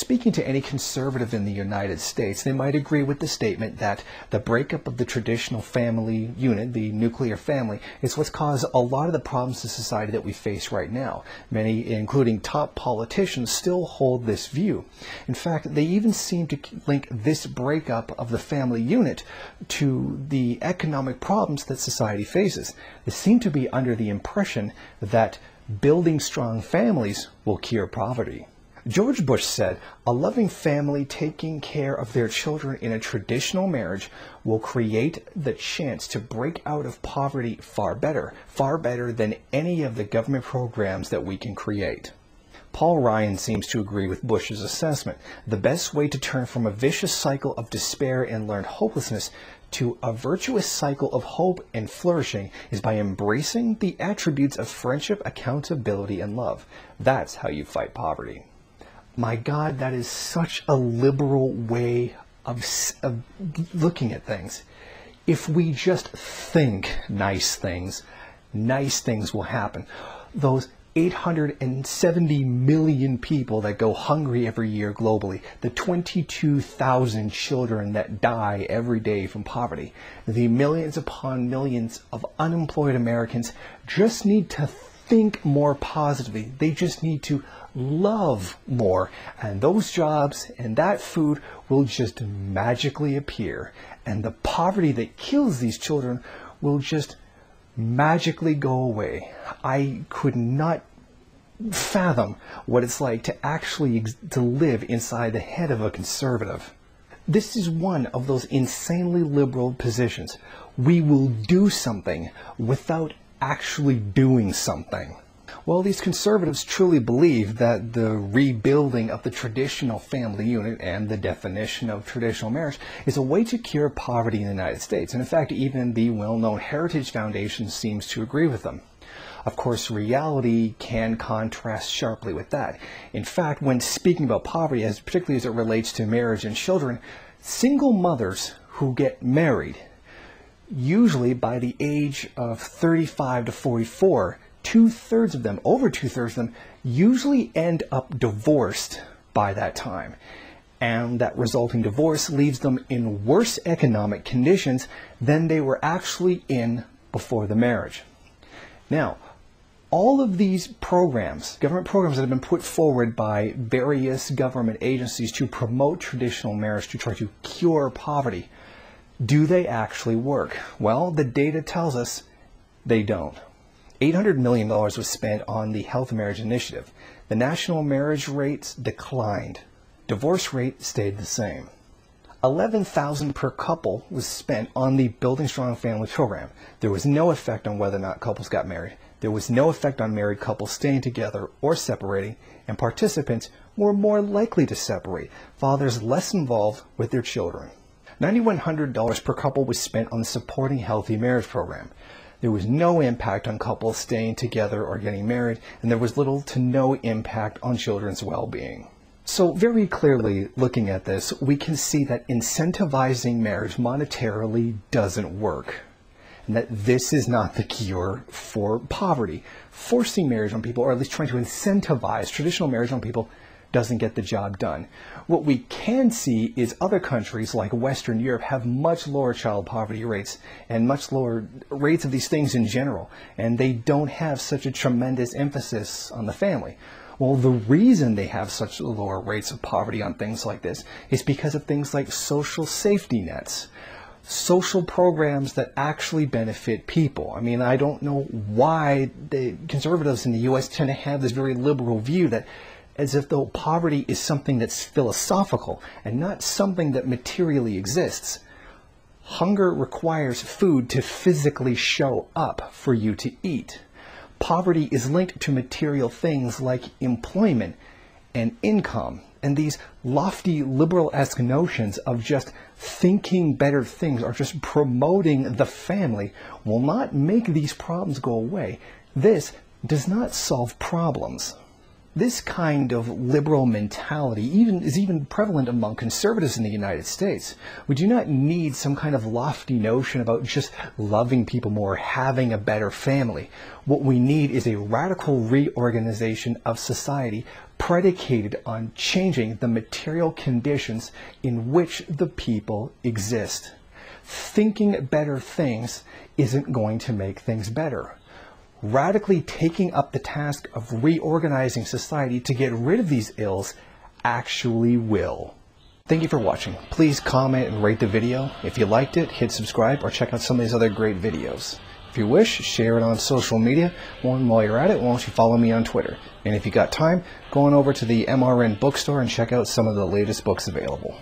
speaking to any conservative in the United States, they might agree with the statement that the breakup of the traditional family unit, the nuclear family, is what's caused a lot of the problems in society that we face right now. Many, including top politicians, still hold this view. In fact, they even seem to link this breakup of the family unit to the economic problems that society faces. They seem to be under the impression that building strong families will cure poverty. George Bush said, "A loving family taking care of their children in a traditional marriage will create the chance to break out of poverty far better than any of the government programs that we can create." Paul Ryan seems to agree with Bush's assessment. The best way to turn from a vicious cycle of despair and learned hopelessness to a virtuous cycle of hope and flourishing is by embracing the attributes of friendship, accountability, and love. That's how you fight poverty. My God, that is such a liberal way of looking at things. If we just think nice things will happen. Those 870 million people that go hungry every year globally, the 22,000 children that die every day from poverty, the millions upon millions of unemployed Americans just need to think more positively. They just need to love more, and those jobs and that food will just magically appear, and the poverty that kills these children will just magically go away. I could not fathom what it's like to actually to live inside the head of a conservative. This is one of those insanely liberal positions. We will do something without actually doing something. Well, these conservatives truly believe that the rebuilding of the traditional family unit and the definition of traditional marriage is a way to cure poverty in the United States. And in fact, even the well-known Heritage Foundation seems to agree with them. Of course, reality can contrast sharply with that. In fact, when speaking about poverty, particularly as it relates to marriage and children, single mothers who get married, usually by the age of 35 to 44, over two-thirds of them, usually end up divorced by that time. And that resulting divorce leaves them in worse economic conditions than they were actually in before the marriage. Now, all of these programs, government programs that have been put forward by various government agencies to promote traditional marriage to try to cure poverty, do they actually work? Well, the data tells us they don't. $800 million was spent on the Health Marriage Initiative. The national marriage rates declined. Divorce rate stayed the same. $11,000 per couple was spent on the Building Strong Family program. There was no effect on whether or not couples got married. There was no effect on married couples staying together or separating, and participants were more likely to separate. Fathers less involved with their children. $9,100 per couple was spent on the Supporting Healthy Marriage program. There was no impact on couples staying together or getting married, and there was little to no impact on children's well-being. So very clearly, looking at this, we can see that incentivizing marriage monetarily doesn't work, and that this is not the cure for poverty. Forcing marriage on people, or at least trying to incentivize traditional marriage on people, doesn't get the job done. What we can see is other countries like Western Europe have much lower child poverty rates and much lower rates of these things in general, and they don't have such a tremendous emphasis on the family. Well, the reason they have such lower rates of poverty on things like this is because of things like social safety nets, social programs that actually benefit people. I mean, I don't know why the conservatives in the U.S. tend to have this very liberal view that as if though poverty is something that's philosophical and not something that materially exists. Hunger requires food to physically show up for you to eat. Poverty is linked to material things like employment and income, and these lofty liberal-esque notions of just thinking better things or just promoting the family will not make these problems go away. This does not solve problems. This kind of liberal mentality is even prevalent among conservatives in the United States. We do not need some kind of lofty notion about just loving people more, having a better family. What we need is a radical reorganization of society predicated on changing the material conditions in which the people exist. Thinking better things isn't going to make things better. Radically taking up the task of reorganizing society to get rid of these ills actually will. Thank you for watching. Please comment and rate the video. If you liked it, hit subscribe or check out some of these other great videos. If you wish, share it on social media. While you're at it, why don't you follow me on Twitter? And if you got time, go on over to the MRN bookstore and check out some of the latest books available.